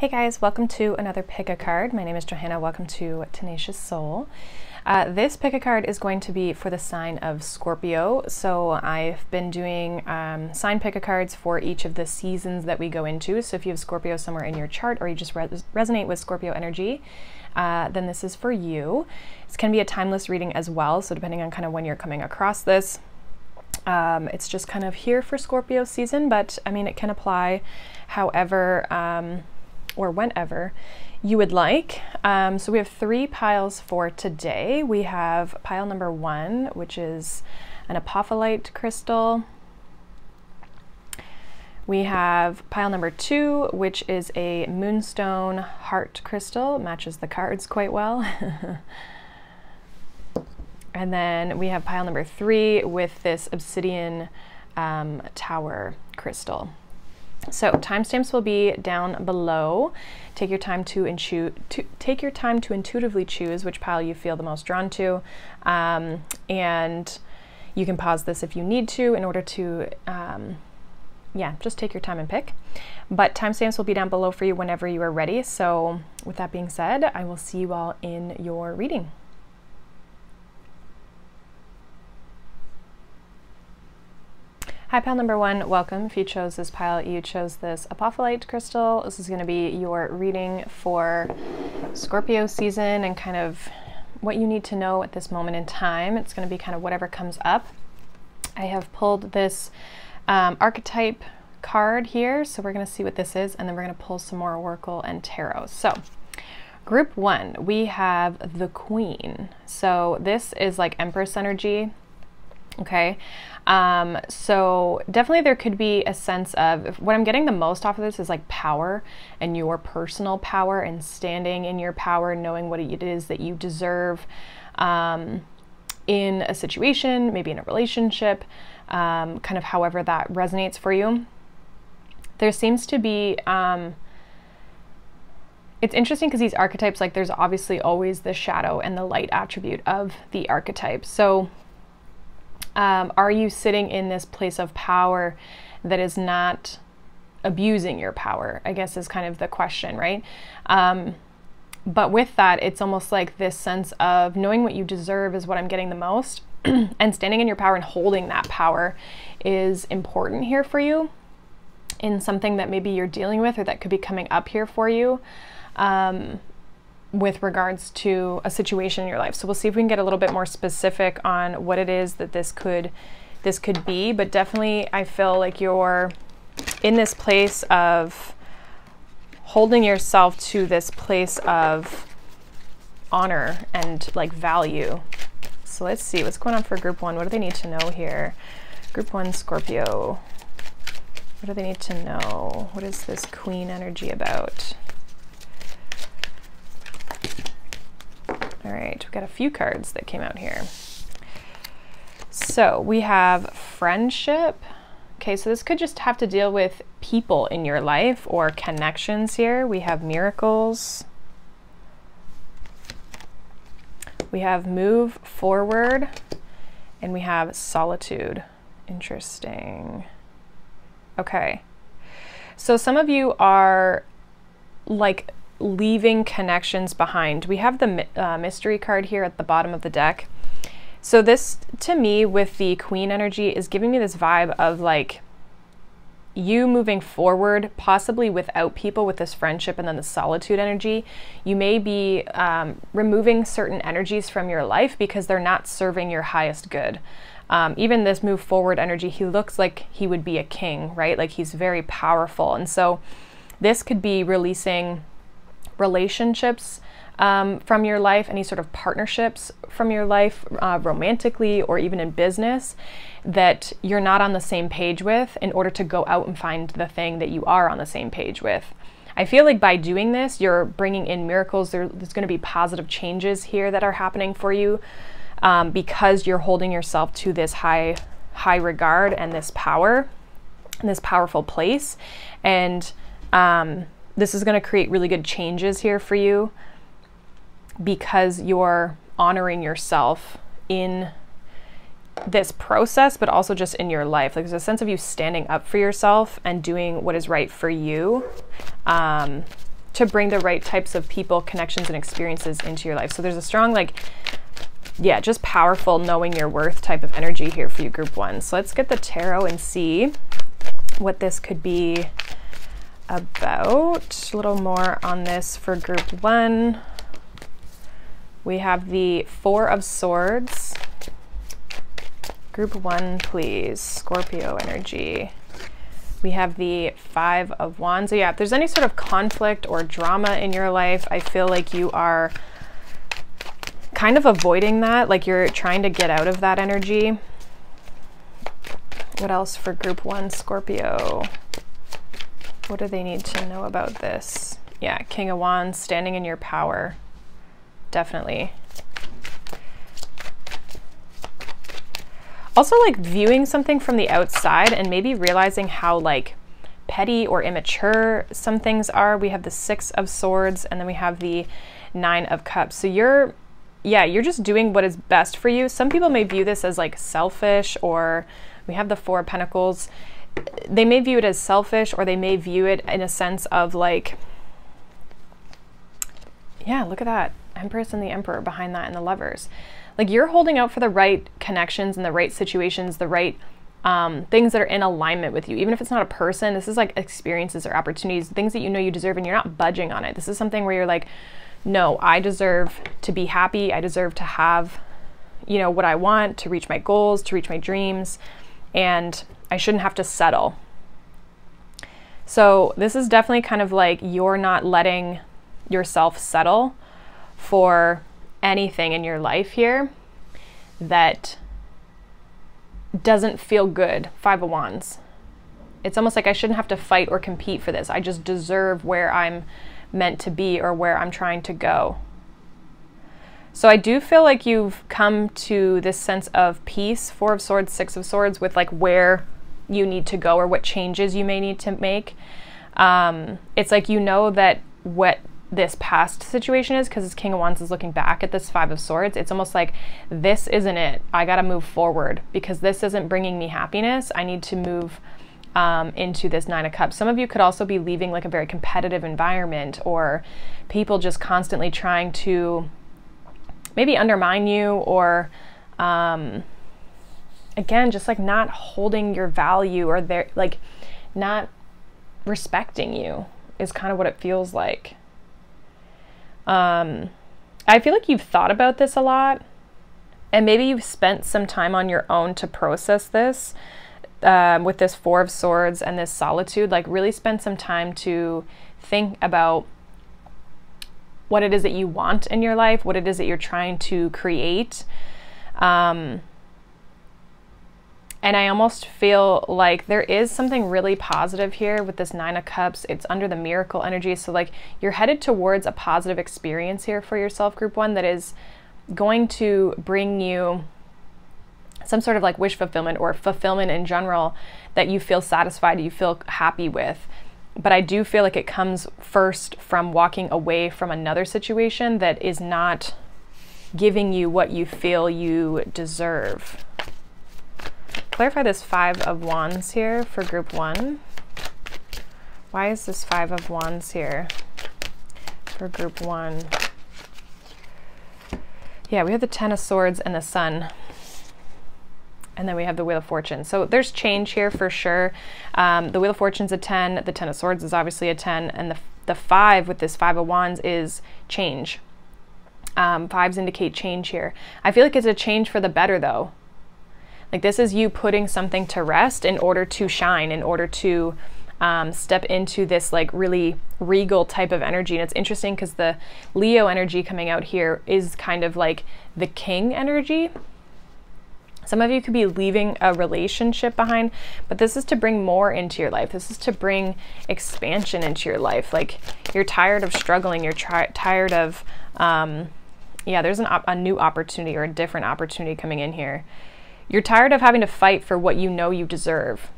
Hey guys, welcome to another pick a card. My name is Johanna. Welcome to Tenacious Soul. This pick a card is going to be for the sign of Scorpio. So I've been doing sign pick a cards for each of the seasons that we go into. So if you have Scorpio somewhere in your chart or you just resonate with Scorpio energy, then this is for you. It's going to be a timeless reading as well. So depending on kind of when you're coming across this, it's just kind of here for Scorpio season, but I mean, it can apply however or whenever you would like. So we have 3 piles for today. We have pile number 1, which is an apophyllite crystal. We have pile number 2, which is a moonstone heart crystal. Matches the cards quite well. And then we have pile number 3 with this obsidian tower crystal. So timestamps will be down below. Take your time to intuitively choose which pile you feel the most drawn to, and you can pause this if you need to in order to, yeah, just take your time and pick. But timestamps will be down below for you whenever you are ready. So with that being said, I will see you all in your reading. Hi, pile number 1, welcome. If you chose this pile, you chose this apophyllite crystal. This is going to be your reading for Scorpio season and kind of what you need to know at this moment in time. It's going to be kind of whatever comes up. I have pulled this archetype card here, so we're going to see what this is, and then we're going to pull some more Oracle and Tarot. So group 1, we have the Queen. So this is like Empress energy. Okay, so definitely there could be a sense of, what I'm getting the most off of this is like power and your personal power and standing in your power, knowing what it is that you deserve in a situation, maybe in a relationship, kind of however that resonates for you. There seems to be, it's interesting because these archetypes, like there's obviously always the shadow and the light attribute of the archetype. So are you sitting in this place of power that is not abusing your power, I guess is kind of the question, right? But with that, it's almost like this sense of knowing what you deserve is what I'm getting the most, and standing in your power and holding that power is important here for you in something that maybe you're dealing with or that could be coming up here for you. With regards to a situation in your life. So we'll see if we can get a little bit more specific on what it is that this could be, but definitely I feel like you're in this place of holding yourself to this place of honor and like value. So let's see what's going on for group 1. What do they need to know here? Group 1 Scorpio. What do they need to know? What is this Queen energy about? All right, we've got a few cards that came out here. So we have friendship. Okay, so this could just have to deal with people in your life or connections here. We have miracles. We have move forward, and we have solitude. Interesting. Okay, so some of you are like leaving connections behind. We have the mystery card here at the bottom of the deck. So this, to me, with the Queen energy, is giving me this vibe of like you moving forward, possibly without people, with this friendship, and then the solitude energy. You may be removing certain energies from your life because they're not serving your highest good. Even this move forward energy, he looks like he would be a king, right? Like he's very powerful. And so this could be releasing relationships from your life, any sort of partnerships from your life, romantically or even in business, that you're not on the same page with, in order to go out and find the thing that you are on the same page with. I feel like by doing this, you're bringing in miracles. There's going to be positive changes here that are happening for you because you're holding yourself to this high regard and this power, and this powerful place. And this is going to create really good changes here for you because you're honoring yourself in this process, but also just in your life. Like there's a sense of you standing up for yourself and doing what is right for you. to bring the right types of people, connections, and experiences into your life. So there's a strong, like, yeah, just powerful knowing your worth type of energy here for you, group 1. So let's get the tarot and see what this could be about. A little more on this for group 1. We have the 4 of Swords. Group 1, please. Scorpio energy. We have the 5 of Wands. So yeah, if there's any sort of conflict or drama in your life, I feel like you are kind of avoiding that, like you're trying to get out of that energy. What else for group 1, Scorpio? What do they need to know about this? Yeah, King of Wands, standing in your power. Definitely. Also, like, viewing something from the outside and maybe realizing how, like, petty or immature some things are. We have the 6 of Swords, and then we have the 9 of Cups. So you're just doing what is best for you. Some people may view this as, like, selfish, or we have the 4 of Pentacles. They may view it as selfish, or they may view it in a sense of, like, yeah, look at that. Empress and the Emperor behind that, and the Lovers. Like, you're holding out for the right connections and the right situations, the right things that are in alignment with you. Even if it's not a person, this is like experiences or opportunities, things that you know you deserve, and you're not budging on it. This is something where you're like, no, I deserve to be happy. I deserve to have, you know, what I want, to reach my goals, to reach my dreams, and I shouldn't have to settle. So this is definitely kind of like you're not letting yourself settle for anything in your life here that doesn't feel good. 5 of Wands. It's almost like I shouldn't have to fight or compete for this. I just deserve where I'm meant to be or where I'm trying to go. So I do feel like you've come to this sense of peace. 4 of Swords, 6 of Swords, with like where you need to go or what changes you may need to make. It's like, you know, that what this past situation is, because this King of Wands is looking back at this 5 of Swords. It's almost like, this isn't it. I got to move forward because this isn't bringing me happiness. I need to move into this 9 of Cups. Some of you could also be leaving like a very competitive environment, or people just constantly trying to maybe undermine you, or again, just like not holding your value, or they're like not respecting you is kind of what it feels like. I feel like you've thought about this a lot, and maybe you've spent some time on your own to process this with this 4 of Swords and this solitude. Like, really spend some time to think about what it is that you want in your life, what it is that you're trying to create. And I almost feel like there is something really positive here with this 9 of Cups. It's under the miracle energy. So like, you're headed towards a positive experience here for yourself, group 1, that is going to bring you some sort of like wish fulfillment, or fulfillment in general, that you feel satisfied, you feel happy with. But I do feel like it comes first from walking away from another situation that is not giving you what you feel you deserve. Clarify this 5 of Wands here for group 1. Why is this 5 of Wands here for group 1? Yeah, we have the 10 of Swords and the Sun. And then we have the Wheel of Fortune. So there's change here for sure. The Wheel of Fortune's a 10. The 10 of Swords is obviously a 10. And the 5 with this 5 of Wands is change. 5s indicate change here. I feel like it's a change for the better, though. Like, this is you putting something to rest in order to shine, in order to step into this like really regal type of energy. And it's interesting because the Leo energy coming out here is kind of like the king energy. Some of you could be leaving a relationship behind, but this is to bring more into your life. This is to bring expansion into your life. Like, you're tired of struggling. You're tired of, yeah, there's a new opportunity or a different opportunity coming in here. You're tired of having to fight for what you know you deserve.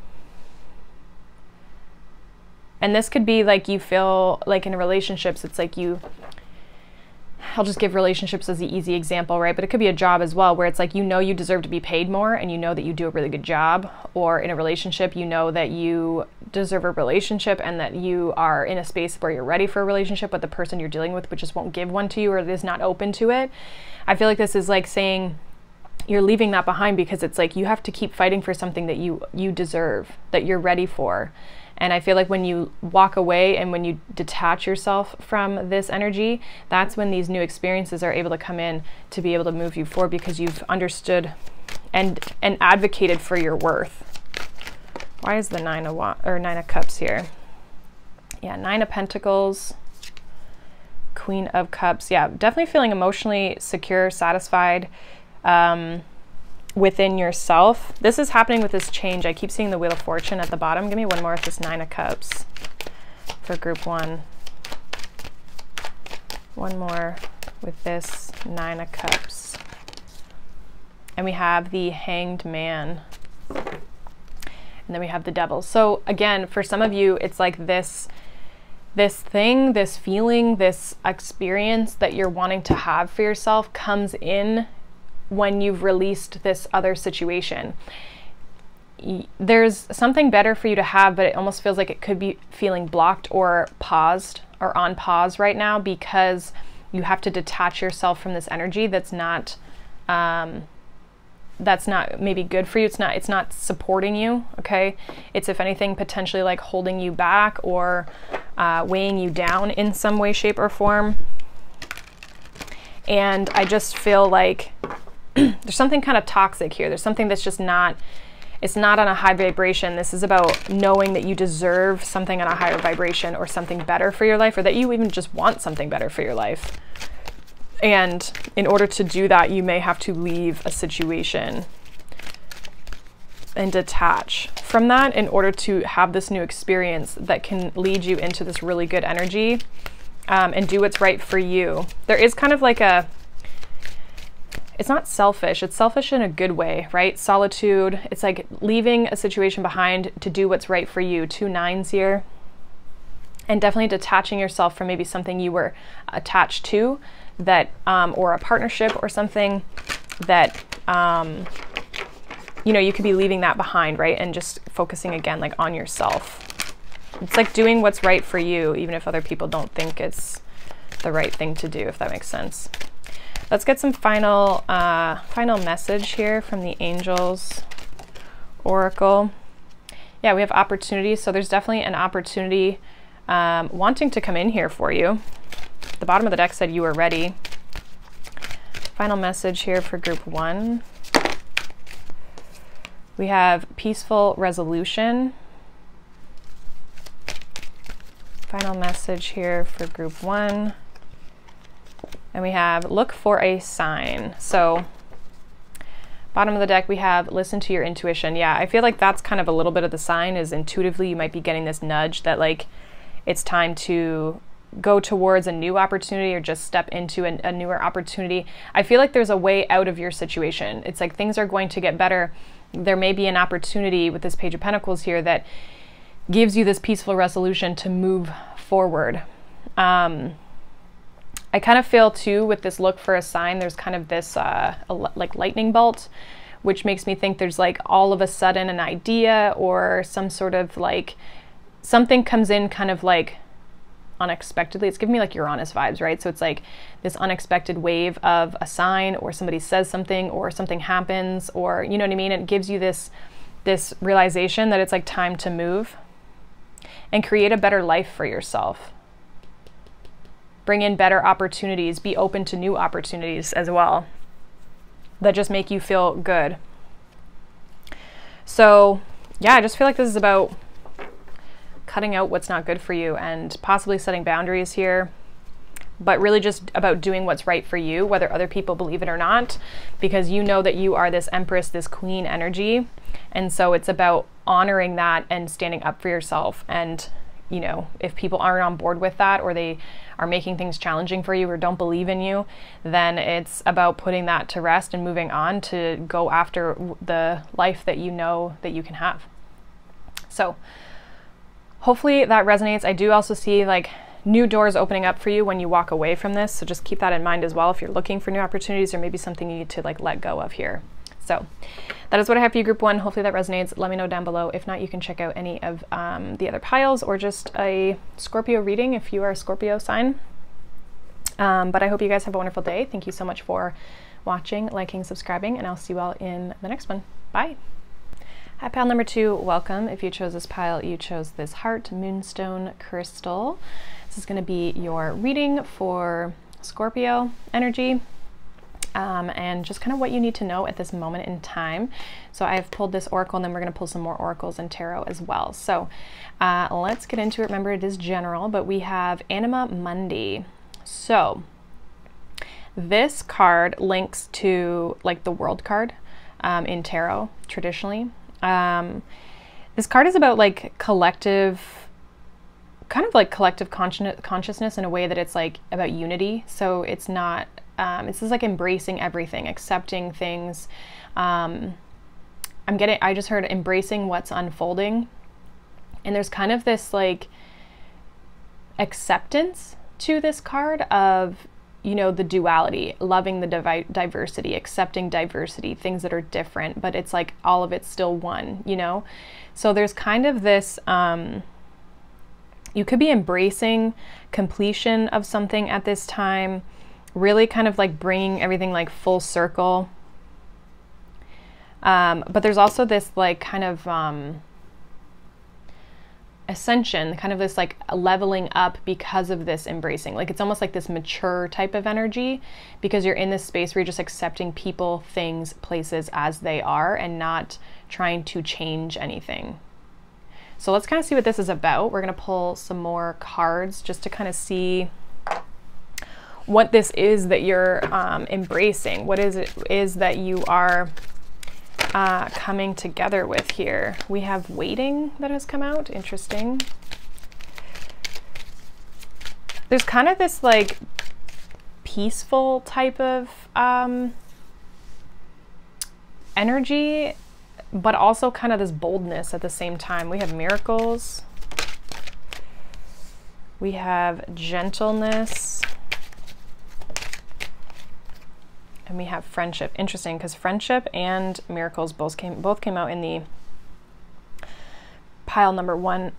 And this could be like, you feel like in relationships, it's like you I'll just give relationships as the easy example, right? But it could be a job as well, where it's like, you know, you deserve to be paid more, and you know that you do a really good job. Or in a relationship, you know that you deserve a relationship and that you are in a space where you're ready for a relationship, but the person you're dealing with just won't give one to you, or is not open to it. I feel like this is like saying you're leaving that behind, because it's like you have to keep fighting for something that you deserve, that you're ready for. And I feel like when you walk away and when you detach yourself from this energy, that's when these new experiences are able to come in to be able to move you forward, because you've understood and advocated for your worth. Why is the Nine of Cups here? Yeah, Nine of Pentacles, Queen of Cups. Yeah, definitely feeling emotionally secure, satisfied within yourself. This is happening with this change. I keep seeing the Wheel of Fortune at the bottom. Give me one more with this Nine of Cups for group 1. One more with this Nine of Cups. And we have the Hanged Man. And then we have the Devil. So again, for some of you, it's like this thing, this feeling, this experience that you're wanting to have for yourself comes in when you've released this other situation. There's something better for you to have, but it almost feels like it could be feeling blocked or paused or on pause right now, because you have to detach yourself from this energy that's not maybe good for you. It's not supporting you, okay? It's, if anything, potentially like holding you back or weighing you down in some way, shape, or form. And I just feel like there's something kind of toxic here. There's something that's just not, it's not on a high vibration. This is about knowing that you deserve something on a higher vibration, or something better for your life, or that you even just want something better for your life. And in order to do that, you may have to leave a situation and detach from that in order to have this new experience that can lead you into this really good energy, and do what's right for you. There is kind of like it's not selfish, it's selfish in a good way, right? Solitude, it's like leaving a situation behind to do what's right for you. 2 nines here. And definitely detaching yourself from maybe something you were attached to, that, or a partnership or something that, you know, you could be leaving that behind, right? And just focusing again, like on yourself. It's like doing what's right for you, even if other people don't think it's the right thing to do, if that makes sense. Let's get some final message here from the Angels Oracle. Yeah, we have opportunity. So there's definitely an opportunity wanting to come in here for you. The bottom of the deck said you were ready. Final message here for group 1. We have peaceful resolution. Final message here for group 1. And we have look for a sign. So bottom of the deck, we have listen to your intuition. Yeah, I feel like that's kind of a little bit of the sign, is intuitively you might be getting this nudge that like it's time to go towards a new opportunity, or just step into a newer opportunity. I feel like there's a way out of your situation. It's like things are going to get better. There may be an opportunity with this Page of Pentacles here that gives you this peaceful resolution to move forward. I kind of feel too with this look for a sign, there's kind of this like lightning bolt, which makes me think there's like all of a sudden an idea or some sort of like something comes in kind of like unexpectedly. It's giving me like Uranus vibes, right? So it's like this unexpected wave of a sign, or somebody says something, or something happens, or you know what I mean? It gives you this realization that it's like time to move and create a better life for yourself. Bring in better opportunities, be open to new opportunities as well that just make you feel good. So yeah, I just feel like this is about cutting out what's not good for you and possibly setting boundaries here, but really just about doing what's right for you, whether other people believe it or not, because you know that you are this Empress, this Queen energy. And so it's about honoring that and standing up for yourself. And you know, if people aren't on board with that, or they are making things challenging for you, or don't believe in you, then it's about putting that to rest and moving on to go after the life that you know that you can have. So hopefully that resonates. I do also see like new doors opening up for you when you walk away from this. So just keep that in mind as well if you're looking for new opportunities, or maybe something you need to like let go of here. So that is what I have for you, group 1. Hopefully that resonates. Let me know down below. If not, you can check out any of the other piles, or just a Scorpio reading if you are a Scorpio sign. But I hope you guys have a wonderful day. Thank you so much for watching, liking, subscribing, and I'll see you all in the next one. Bye. Hi, pile number 2. Welcome. If you chose this pile, you chose this Heart Moonstone Crystal. This is going to be your reading for Scorpio energy. And just kind of what you need to know at this moment in time. So I've pulled this oracle, and then we're going to pull some more oracles and tarot as well. So let's get into it. Remember, it is general, but we have Anima Mundi. So this card links to like the World card in tarot traditionally. This card is about like collective, kind of like collective consciousness in a way that it's like about unity. So it's not, this is like embracing everything, accepting things. I just heard embracing what's unfolding. And there's kind of this like acceptance to this card of, you know, the duality, loving the diversity, accepting diversity, things that are different, but it's like all of it's still one, you know? So there's kind of this, you could be embracing completion of something at this time, really kind of like bringing everything like full circle. But there's also this like kind of ascension, kind of this like leveling up because of this embracing. Like it's almost like this mature type of energy, because you're in this space where you're just accepting people, things, places as they are, and not trying to change anything. So let's kind of see what this is about. We're going to pull some more cards just to kind of see what this is that you're embracing. What is it is that you are coming together with here. We have waiting that has come out. Interesting. There's kind of this like peaceful type of energy, but also kind of this boldness at the same time. We have miracles. We have gentleness. And we have friendship. Interesting, because friendship and miracles both came out in the pile number 1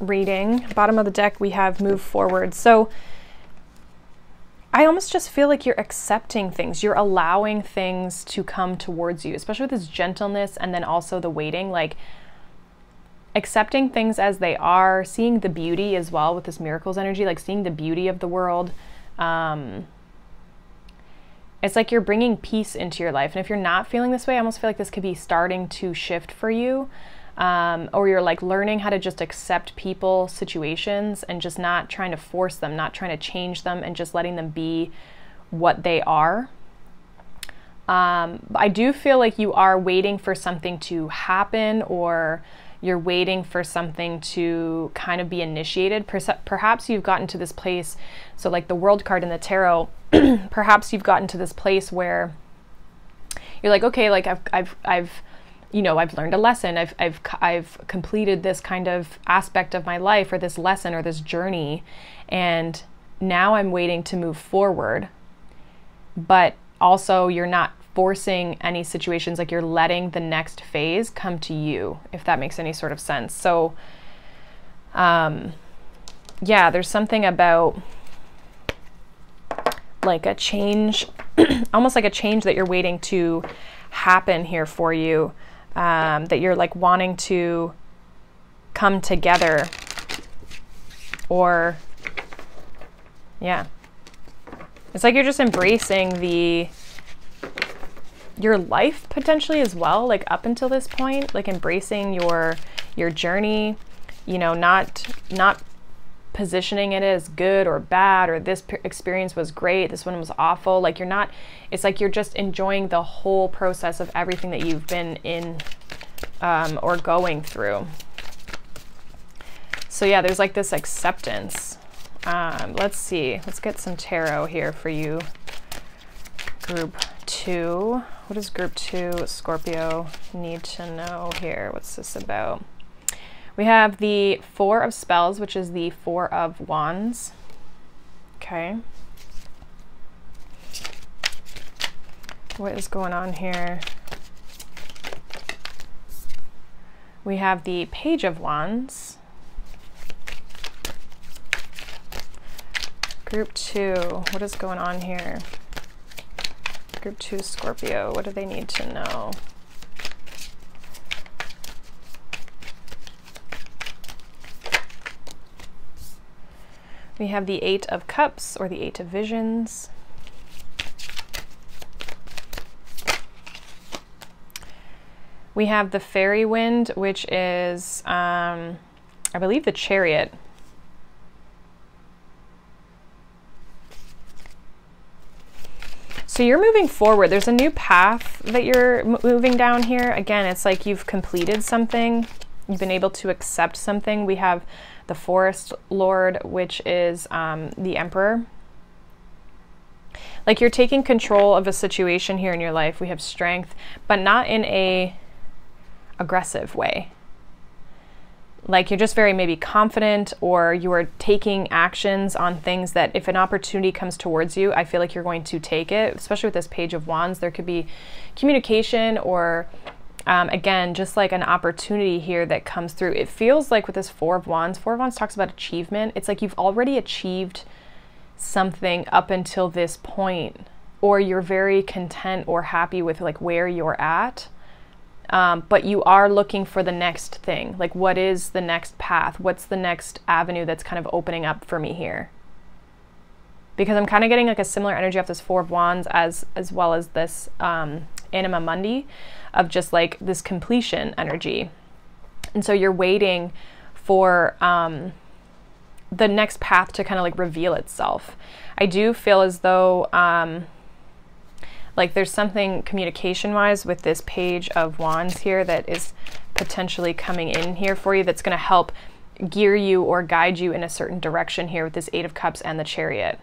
reading. Bottom of the deck, we have move forward. So I almost just feel like you're accepting things. You're allowing things to come towards you, especially with this gentleness, and then also the waiting, like accepting things as they are, seeing the beauty as well with this miracles energy, like seeing the beauty of the world. It's like you're bringing peace into your life. And if you're not feeling this way, I almost feel like this could be starting to shift for you. Or you're like learning how to just accept people, situations, and just not trying to force them, not trying to change them, and just letting them be what they are. I do feel like you are waiting for something to happen, or you're waiting for something to kind of be initiated. Perhaps you've gotten to this place. So like the World card in the tarot, perhaps you've gotten to this place where you're like, okay, like I've you know, I've learned a lesson. I've completed this kind of aspect of my life, or this lesson, or this journey, and now I'm waiting to move forward. But also you're not forcing any situations, like you're letting the next phase come to you, if that makes any sort of sense. So yeah, there's something about like a change, almost like a change that you're waiting to happen here for you, that you're like wanting to come together, or yeah, it's like you're just embracing your life potentially as well, like up until this point, like embracing your journey, you know, not positioning it as good or bad, or this experience was great, this one was awful. Like you're not, it's like you're just enjoying the whole process of everything that you've been in or going through. So yeah, there's like this acceptance. Let's see, let's get some tarot here for you, group 2. What does group 2 Scorpio need to know here? What's this about? We have the 4 of Spells, which is the 4 of Wands. Okay. What is going on here? We have the Page of Wands. Group 2, what is going on here? Group 2 Scorpio, what do they need to know? We have the Eight of Cups, or the Eight of Visions. We have the Fairy Wind, which is, I believe, the Chariot. So you're moving forward. There's a new path that you're moving down here. Again, it's like you've completed something. You've been able to accept something. We have the Forest Lord, which is the Emperor. Like you're taking control of a situation here in your life. We have strength, but not in a aggressive way. Like you're just very maybe confident, or you are taking actions on things that if an opportunity comes towards you, I feel like you're going to take it, especially with this Page of Wands. There could be communication or again, just like an opportunity here that comes through. It feels like with this Four of Wands talks about achievement. It's like you've already achieved something up until this point, or you're very content or happy with like where you're at. But you are looking for the next thing. Like, what is the next path? What's the next avenue that's kind of opening up for me here? Because I'm kind of getting like a similar energy off this Four of Wands as well as this Anima Mundi, of just like this completion energy. And so you're waiting for the next path to kind of like reveal itself. I do feel as though like there's something communication-wise with this Page of Wands here that is potentially coming in here for you that's going to help gear you or guide you in a certain direction here with this Eight of Cups and the Chariot.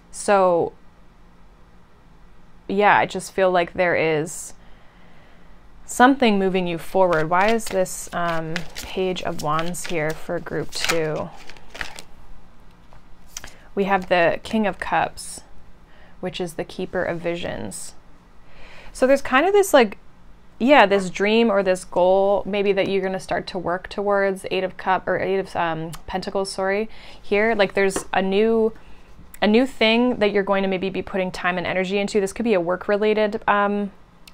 So yeah, I just feel like there is something moving you forward. Why is this Page of Wands here for group 2? We have the King of Cups, which is the Keeper of Visions. So there's kind of this like, yeah, this dream or this goal maybe that you're going to start to work towards. Eight of Pentacles, sorry, here. Like there's a new thing that you're going to maybe be putting time and energy into. This could be a work-related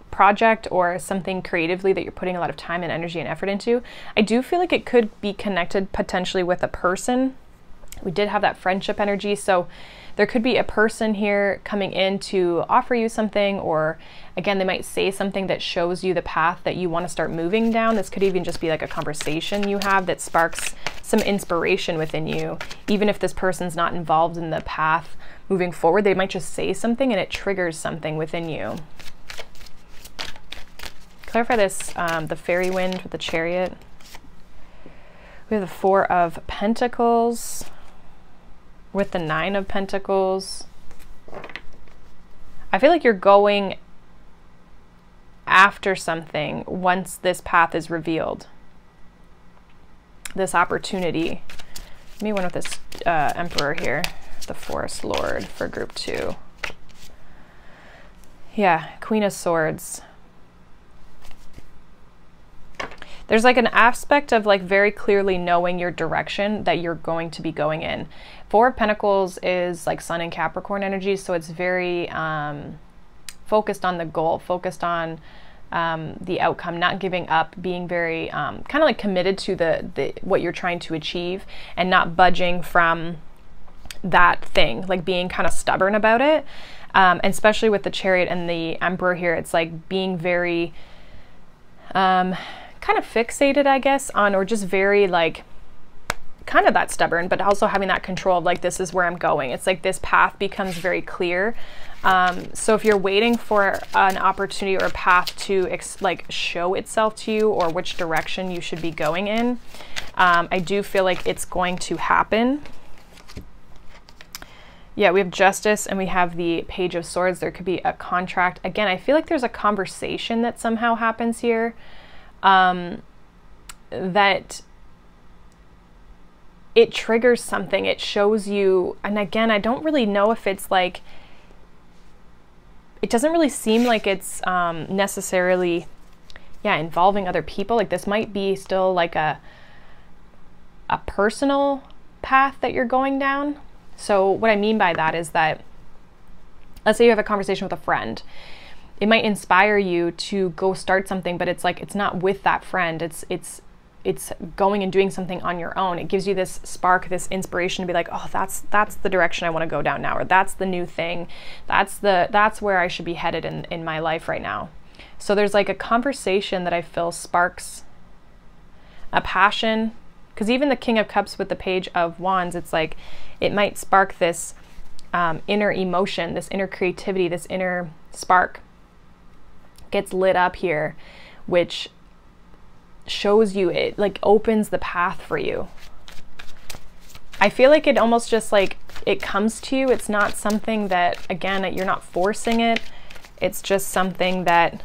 project or something creatively that you're putting a lot of time and energy and effort into. I do feel like it could be connected potentially with a person. We did have that friendship energy, so there could be a person here coming in to offer you something, or again, they might say something that shows you the path that you want to start moving down. This could even just be like a conversation you have that sparks some inspiration within you. Even if this person's not involved in the path moving forward, they might just say something and it triggers something within you. Clarify this, the Fairy Wind with the Chariot. We have the Four of Pentacles with the Nine of Pentacles. I feel like you're going after something once this path is revealed. This opportunity. Let me one with this Emperor here, the Forest Lord for group 2. Yeah, Queen of Swords. There's like an aspect of like very clearly knowing your direction that you're going to be going in. Four of Pentacles is like Sun and Capricorn energy, so it's very focused on the goal, focused on the outcome, not giving up, being very kind of like committed to the what you're trying to achieve and not budging from that thing, like being kind of stubborn about it. And especially with the Chariot and the Emperor here, it's like being very kind of fixated, I guess, on, or just very like kind of that stubborn, but also having that control of like, this is where I'm going. It's like this path becomes very clear. So if you're waiting for an opportunity or a path to like show itself to you, or which direction you should be going in, I do feel like it's going to happen. Yeah, we have Justice and we have the Page of Swords. There could be a contract. Again, I feel like there's a conversation that somehow happens here. That it triggers something. It shows you, and again, I don't really know if it's like, it doesn't really seem like it's necessarily, yeah, involving other people. Like this might be still like a personal path that you're going down. So what I mean by that is that, let's say you have a conversation with a friend. It might inspire you to go start something, but it's like, it's not with that friend. It's going and doing something on your own. It gives you this spark, this inspiration to be like, oh, that's the direction I want to go down now, or that's the new thing. That's where I should be headed in my life right now. So there's like a conversation that I feel sparks a passion, because even the King of Cups with the Page of Wands, it's like, it might spark this inner emotion, this inner creativity, this inner spark gets lit up here, which shows you, it like opens the path for you. I feel like it almost just like, it comes to you. It's not something that, again, you're not forcing it. It's just something that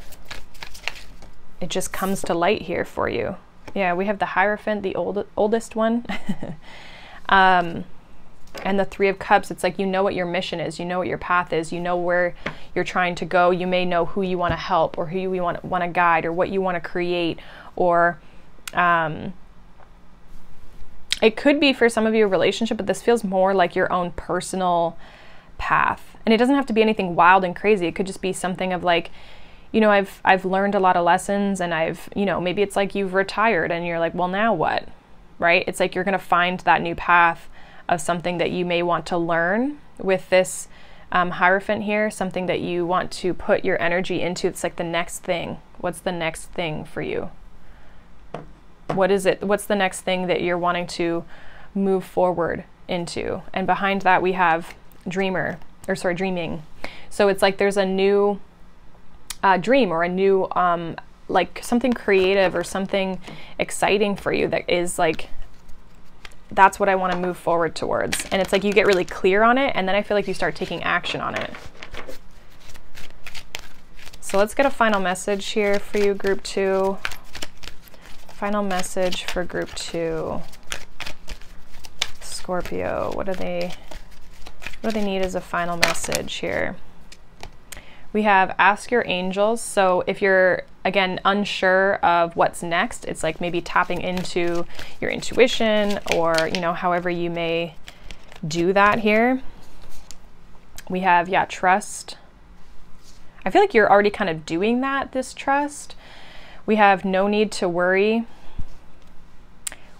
it just comes to light here for you. Yeah, we have the Hierophant, the oldest one. And the Three of Cups. It's like, you know what your mission is, you know what your path is, you know where you're trying to go. You may know who you want to help, or who you want to guide, or what you want to create, or it could be for some of you a relationship, but this feels more like your own personal path. And it doesn't have to be anything wild and crazy. It could just be something of like, you know, I've learned a lot of lessons, and I've, you know, maybe it's like you've retired and you're like, well, now what? Right? It's like you're going to find that new path of something that you may want to learn with this Hierophant here, something that you want to put your energy into. It's like the next thing. What's the next thing for you? What is it? What's the next thing that you're wanting to move forward into? And behind that we have dreaming. So it's like there's a new dream, or a new like something creative or something exciting for you that is like, that's what I want to move forward towards. And it's like you get really clear on it, and then I feel like you start taking action on it. So let's get a final message here for you, group 2. Final message for group 2. Scorpio, what do they need as a final message here? We have ask your angels. So if you're, again, unsure of what's next, it's like maybe tapping into your intuition, or, you know, however you may do that here. We have, yeah, trust. I feel like you're already kind of doing that, this trust. We have no need to worry.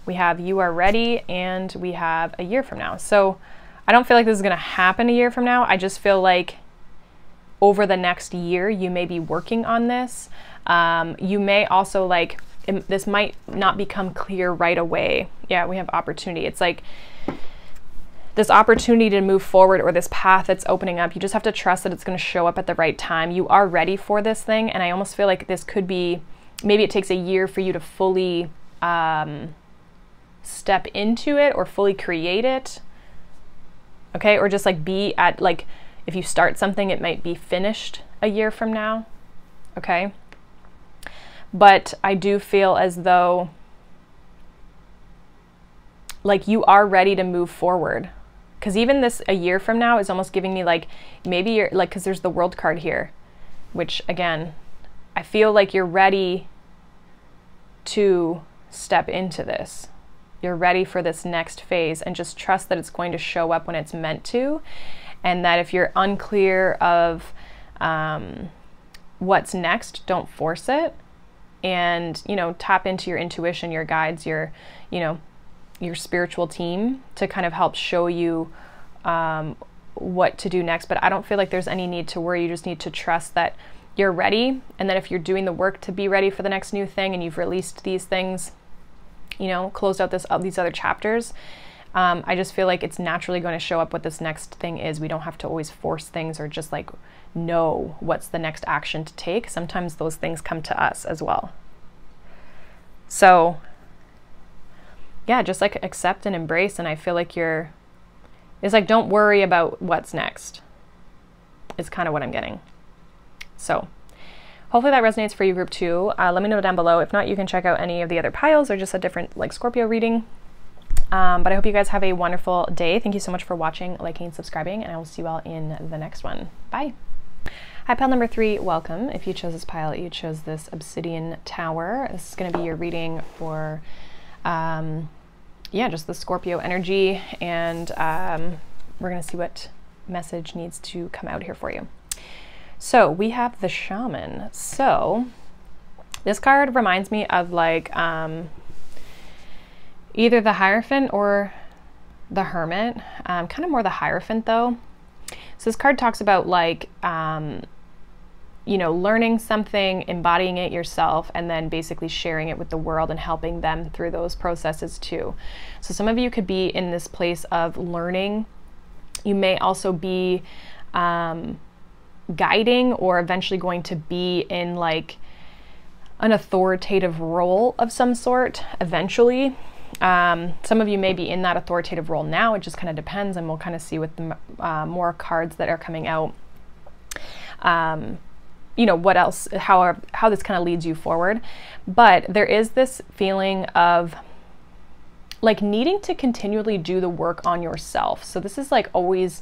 We have you are ready, and we have a year from now. So I don't feel like this is going to happen a year from now. I just feel like over the next year, you may be working on this. You may also like, this might not become clear right away. Yeah, we have opportunity. It's like this opportunity to move forward, or this path that's opening up. You just have to trust that it's going to show up at the right time. You are ready for this thing. And I almost feel like this could be, maybe it takes a year for you to fully step into it, or fully create it. Okay, or just like be at, like, if you start something, it might be finished a year from now. Okay. But I do feel as though like you are ready to move forward. Because even this a year from now is almost giving me like, maybe you're like, because there's the World card here, which again, I feel like you're ready to step into this. You're ready for this next phase, and just trust that it's going to show up when it's meant to. And that if you're unclear of what's next, don't force it. And, you know, tap into your intuition, your guides, your, you know, your spiritual team to kind of help show you what to do next. But I don't feel like there's any need to worry. You just need to trust that you're ready. And that if you're doing the work to be ready for the next new thing, and you've released these things, you know, closed out these other chapters, I just feel like it's naturally going to show up what this next thing is. We don't have to always force things, or just like know what's the next action to take. Sometimes those things come to us as well. So yeah, just like accept and embrace. And I feel like it's like, don't worry about what's next. It's kind of what I'm getting. So hopefully that resonates for you, group 2. Let me know down below. If not, you can check out any of the other piles, or just a different like Scorpio reading. But I hope you guys have a wonderful day. Thank you so much for watching, liking, and subscribing, and I will see you all in the next one. Bye. Hi, pile number 3, welcome. If you chose this pile, you chose this Obsidian Tower. This is going to be your reading for, yeah, just the Scorpio energy, and we're going to see what message needs to come out here for you. So we have the Shaman. So this card reminds me of like either the Hierophant or the Hermit, kind of more the Hierophant though. So this card talks about like, you know, learning something, embodying it yourself, and then basically sharing it with the world and helping them through those processes too. So some of you could be in this place of learning. You may also be guiding or eventually going to be in like an authoritative role of some sort eventually. Some of you may be in that authoritative role now. It just kind of depends, and we'll kind of see with the more cards that are coming out, you know, what else, how this kind of leads you forward. But there is this feeling of like needing to continually do the work on yourself. So this is like always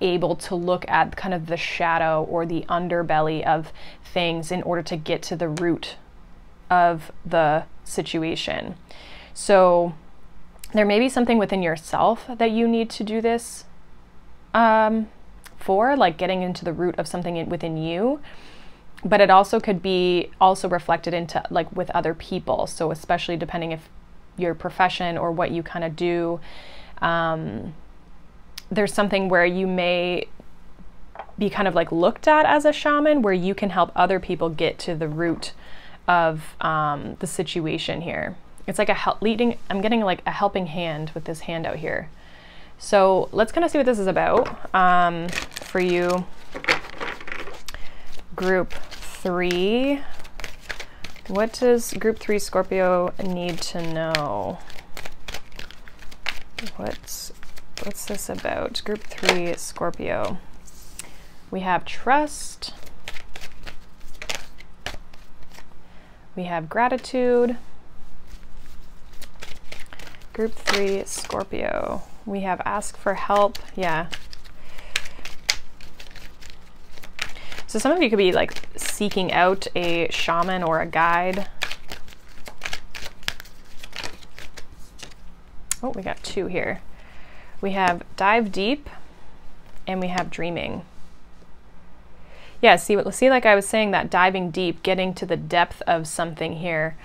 able to look at kind of the shadow or the underbelly of things in order to get to the root of the situation. So there may be something within yourself that you need to do this for, like getting into the root of something within you, but it also could be also reflected into like with other people. So especially depending if your profession or what you kind of do, there's something where you may be kind of like looked at as a shaman, where you can help other people get to the root of the situation here. It's like I'm getting like a helping hand with this handout here. So let's kind of see what this is about for you. Group 3. What does Group 3 Scorpio need to know? What's this about? Group 3 Scorpio. We have trust. We have gratitude. Group 3 Scorpio. We have ask for help. Yeah. So some of you could be like seeking out a shaman or a guide. Oh, we got 2 here. We have dive deep and we have dreaming. Yeah, see like I was saying, that diving deep, getting to the depth of something here.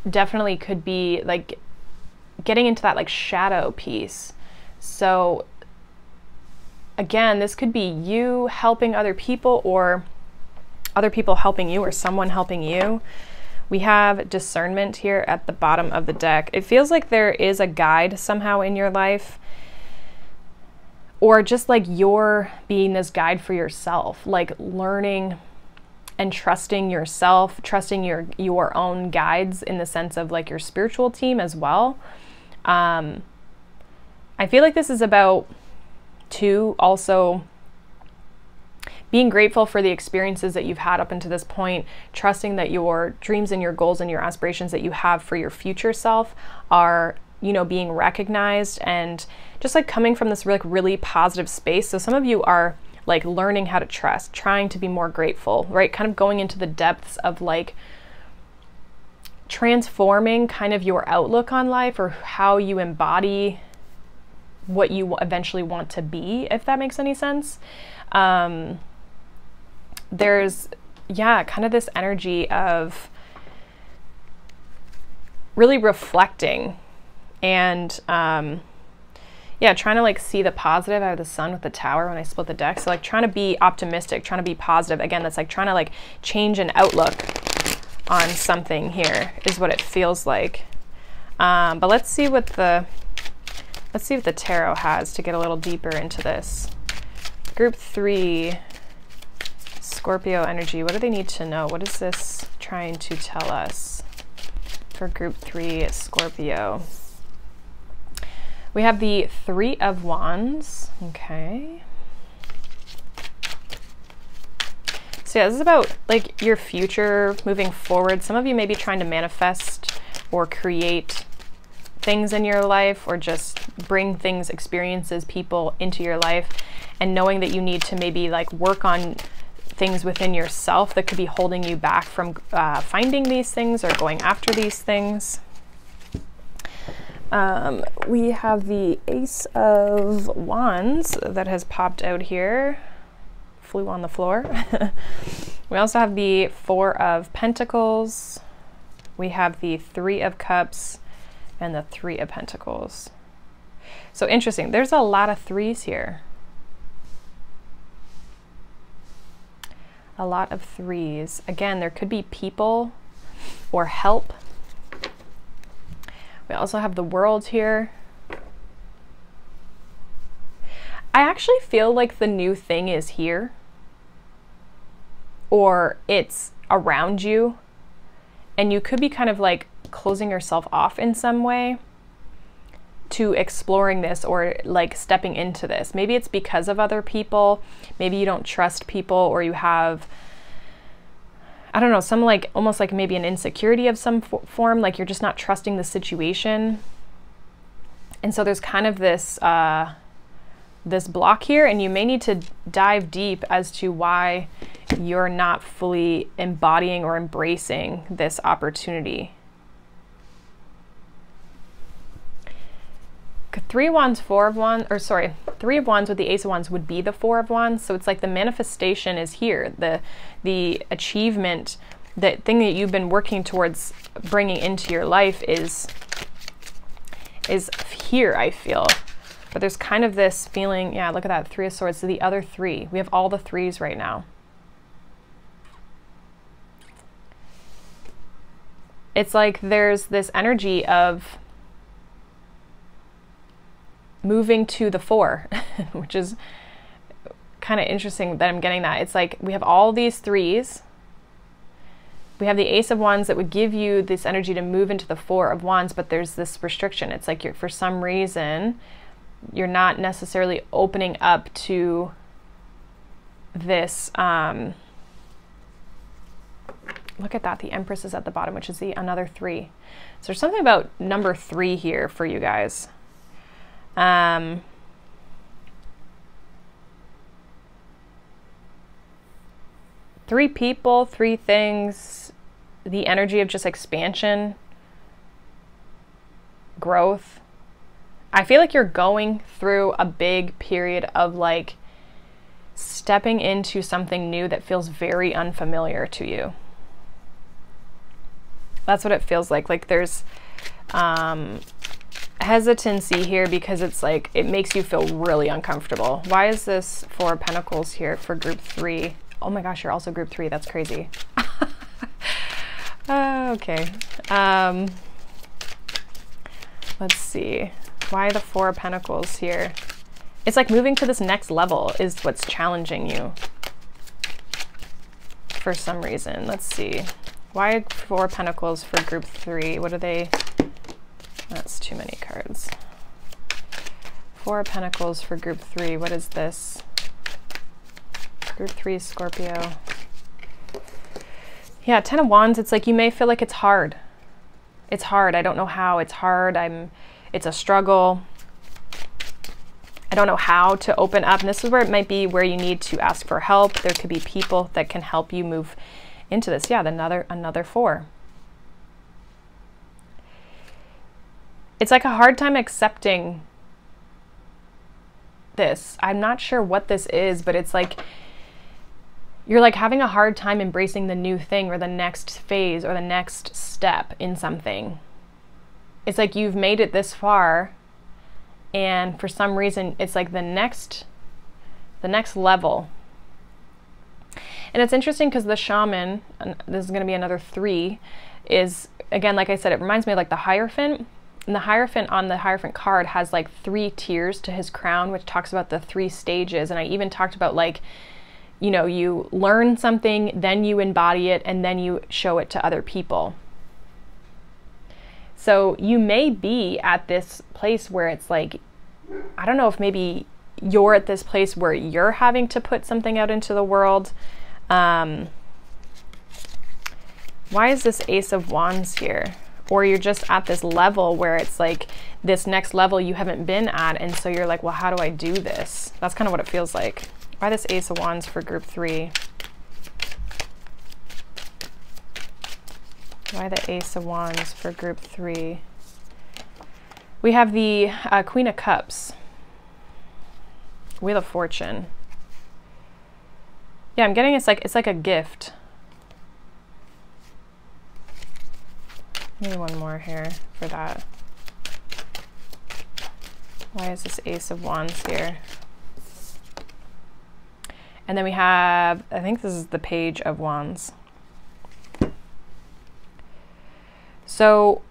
Definitely could be like getting into that like shadow piece. So again, this could be you helping other people or other people helping you or someone helping you. We have discernment here at the bottom of the deck. It feels like there is a guide somehow in your life, or just like you're being this guide for yourself, like learning and trusting yourself, trusting your own guides in the sense of like your spiritual team as well. I feel like this is about too also being grateful for the experiences that you've had up until this point, trusting that your dreams and your goals and your aspirations that you have for your future self are, you know, being recognized, and just like coming from this like really positive space. So some of you are like learning how to trust, trying to be more grateful, right? Kind of going into the depths of like transforming kind of your outlook on life, or how you embody what you eventually want to be, if that makes any sense. There's, yeah, kind of this energy of really reflecting and yeah, trying to like see the positive. I have the Sun with the Tower when I split the deck. So like trying to be optimistic, trying to be positive. Again, that's like trying to like change an outlook on something here is what it feels like. But let's see what the tarot has to get a little deeper into this. Group 3 Scorpio energy. What do they need to know? What is this trying to tell us for Group 3 Scorpio? We have the 3 of Wands. Okay. So yeah, this is about like your future moving forward. Some of you may be trying to manifest or create things in your life, or just bring things, experiences, people into your life, and knowing that you need to maybe like work on things within yourself that could be holding you back from finding these things or going after these things. We have the Ace of Wands that has popped out here, flew on the floor. We also have the Four of Pentacles. We have the Three of Cups and the Three of Pentacles. So interesting, there's a lot of threes here. A lot of threes. Again, there could be people or help. We also have the World here. I actually feel like the new thing is here, or it's around you, and you could be kind of like closing yourself off in some way to exploring this, or like stepping into this. Maybe it's because of other people. Maybe you don't trust people, or you have, I don't know, some like almost like maybe an insecurity of some form, like you're just not trusting the situation. And so there's kind of this this block here, and you may need to dive deep as to why you're not fully embodying or embracing this opportunity. Three of Wands, Four of Wands, or sorry, Three of Wands with the Ace of Wands would be the Four of Wands. So it's like the manifestation is here. The achievement, that thing that you've been working towards bringing into your life is here, I feel. But there's kind of this feeling, yeah, look at that, Three of Swords. So the other three, we have all the threes right now. It's like there's this energy of moving to the four, which is kind of interesting that I'm getting that. It's like we have all these threes. We have the Ace of Wands that would give you this energy to move into the Four of Wands, but there's this restriction. It's like for some reason, you're not necessarily opening up to this. Look at that, the Empress is at the bottom, which is another three. So there's something about number 3 here for you guys. Three people, three things, the energy of just expansion, growth. I feel like you're going through a big period of like stepping into something new that feels very unfamiliar to you. That's what it feels like. Like there's hesitancy here because it's like it makes you feel really uncomfortable. Why is this Four of Pentacles here for group 3? Oh my gosh, you're also group 3. That's crazy. Okay. Let's see. Why the Four of Pentacles here? It's like moving to this next level is what's challenging you for some reason. Let's see. Why Four of Pentacles for group 3? What are they? That's too many cards. Four of Pentacles for group 3. What is this? Group 3 is Scorpio. Yeah, Ten of Wands. It's like you may feel like it's hard. It's hard. I don't know how. It's hard. It's a struggle. I don't know how to open up. And this is where it might be where you need to ask for help. There could be people that can help you move into this. Yeah, another 4. It's like a hard time accepting this. I'm not sure what this is, but it's like you're like having a hard time embracing the new thing or the next phase or the next step in something. It's like you've made it this far, and for some reason it's like the next level. And it's interesting because the Shaman, and this is going to be another 3, is, again, like I said, it reminds me of like the Hierophant. And the Hierophant on the Hierophant card has like 3 tiers to his crown, which talks about the 3 stages. And I even talked about like, you know, you learn something, then you embody it, and then you show it to other people. So you may be at this place where it's like, I don't know if maybe you're at this place where you're having to put something out into the world. Why is this Ace of Wands here? or you're just at this level where it's like this next level you haven't been at, and so you're like, well, how do I do this? That's kind of what it feels like. Why this Ace of Wands for group 3? Why the Ace of Wands for group 3? We have the Queen of Cups. Wheel of Fortune. Yeah, I'm getting it's like a gift. Maybe one more here for that. Why is this Ace of Wands here? And then we have, I think this is the Page of Wands. So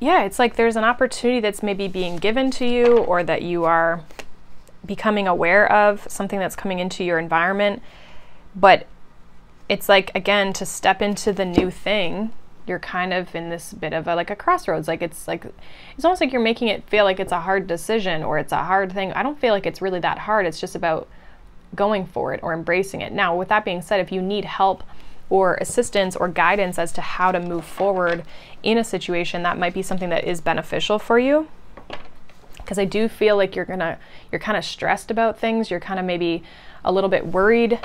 yeah, it's like there's an opportunity that's maybe being given to you, or that you are becoming aware of, something that's coming into your environment. But it's like, again, to step into the new thing, you're kind of in this bit of a crossroads. It's almost like you're making it feel like it's a hard decision, or it's a hard thing. I don't feel like it's really that hard. It's just about going for it or embracing it. Now, with that being said, if you need help or assistance or guidance as to how to move forward in a situation, that might be something that is beneficial for you. Because I do feel like you're kind of stressed about things. You're kind of maybe a little bit worried.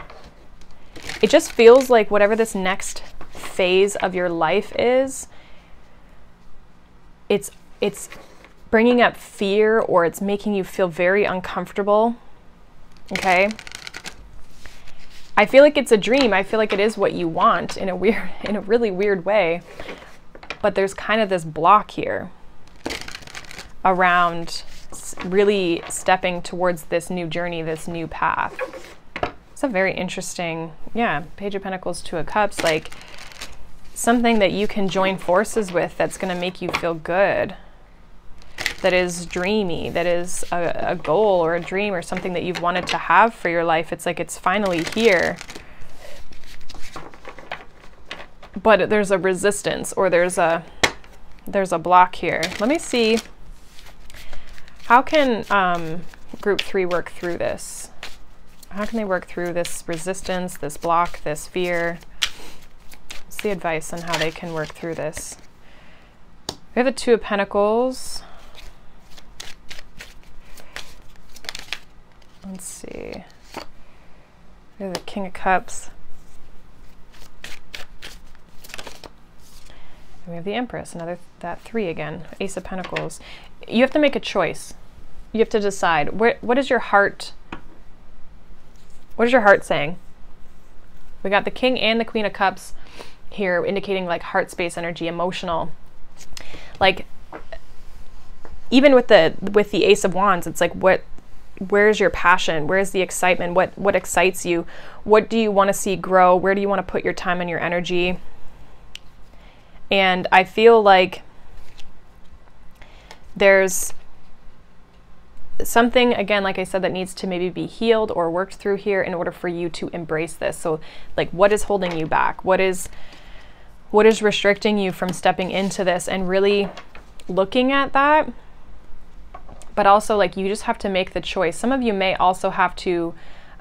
It just feels like whatever this next phase of your life is, it's bringing up fear, or it's making you feel very uncomfortable. Okay? I feel like it's a dream. I feel like it is what you want in a really weird way. But there's kind of this block here around really stepping towards this new journey, this new path. It's a very interesting, yeah, Page of Pentacles, Two of Cups, like something that you can join forces with that's going to make you feel good, that is dreamy, that is a goal or a dream or something that you've wanted to have for your life. It's like it's finally here. But there's a resistance, or there's a block here. Let me see. How can group 3 work through this? How can they work through this resistance, this block, this fear? What's the advice on how they can work through this? We have the Two of Pentacles. Let's see. We have the King of Cups. And we have the Empress, that 3 again. Ace of Pentacles. You have to make a choice. You have to decide. What is your heart? What is your heart saying? We got the King and the Queen of Cups here, indicating like heart space energy, emotional. Like even with the Ace of Wands, it's like where's your passion? Where's the excitement? What excites you? What do you want to see grow? Where do you want to put your time and your energy? And I feel like there's something, again, like I said, that needs to maybe be healed or worked through here in order for you to embrace this. So like, what is holding you back? What is restricting you from stepping into this and really looking at that? But also, like, you just have to make the choice. Some of you may also have to,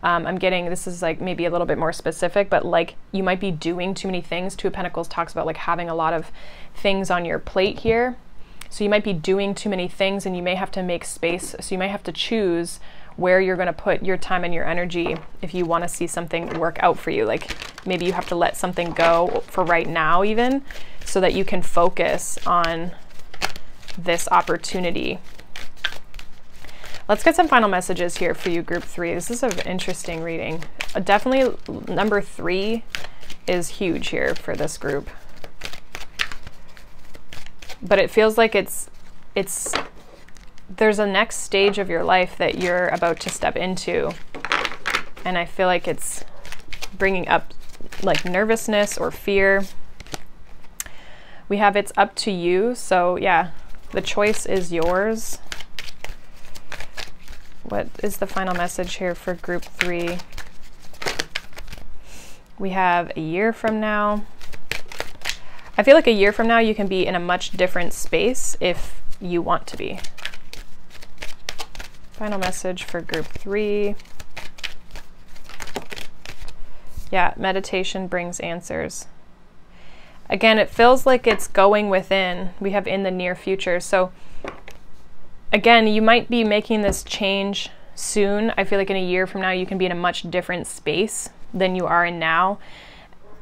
I'm getting, this is like maybe a little bit more specific, but like you might be doing too many things. Two of Pentacles talks about like having a lot of things on your plate here. So you might be doing too many things, and you may have to make space. So you might have to choose where you're going to put your time and your energy if you want to see something work out for you. Like maybe you have to let something go for right now even, so that you can focus on this opportunity. Let's get some final messages here for you, group 3. This is an interesting reading. Definitely number 3 is huge here for this group. But it feels like there's a next stage of your life that you're about to step into. And I feel like it's bringing up like nervousness or fear. We have it's up to you. So yeah, the choice is yours. What is the final message here for group 3? We have a year from now. I feel like a year from now you can be in a much different space if you want to be. Final message for group 3. Yeah, meditation brings answers. Again, it feels like it's going within. We have in the near future. So again, you might be making this change soon. I feel like in a year from now, you can be in a much different space than you are in now.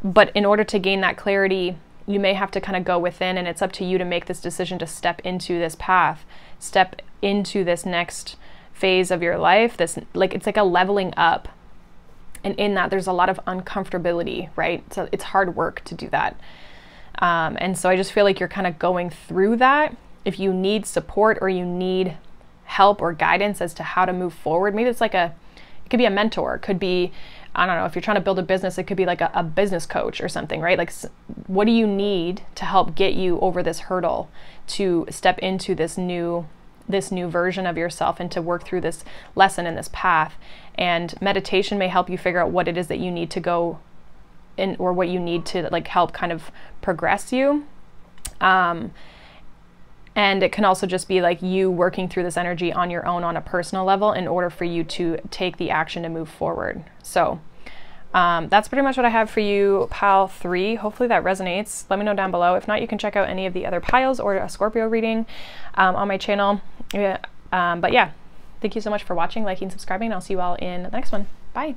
But in order to gain that clarity, you may have to kind of go within, and it's up to you to make this decision to step into this path, step into this next phase of your life. This, like, it's like a leveling up. And in that, there's a lot of uncomfortability, right? So it's hard work to do that. And so I just feel like you're kind of going through that. If you need support or you need help or guidance as to how to move forward, maybe it's like it could be a mentor, it could be, I don't know, if you're trying to build a business, it could be like a business coach or something, right? Like, what do you need to help get you over this hurdle to step into this new version of yourself and to work through this lesson in this path? And meditation may help you figure out what it is that you need to go in, or what you need to like help kind of progress you. And it can also just be like you working through this energy on your own on a personal level in order for you to take the action to move forward. So that's pretty much what I have for you, Pile 3. Hopefully that resonates. Let me know down below. If not, you can check out any of the other piles or a Scorpio reading on my channel. But yeah, thank you so much for watching, liking, subscribing, and I'll see you all in the next one. Bye.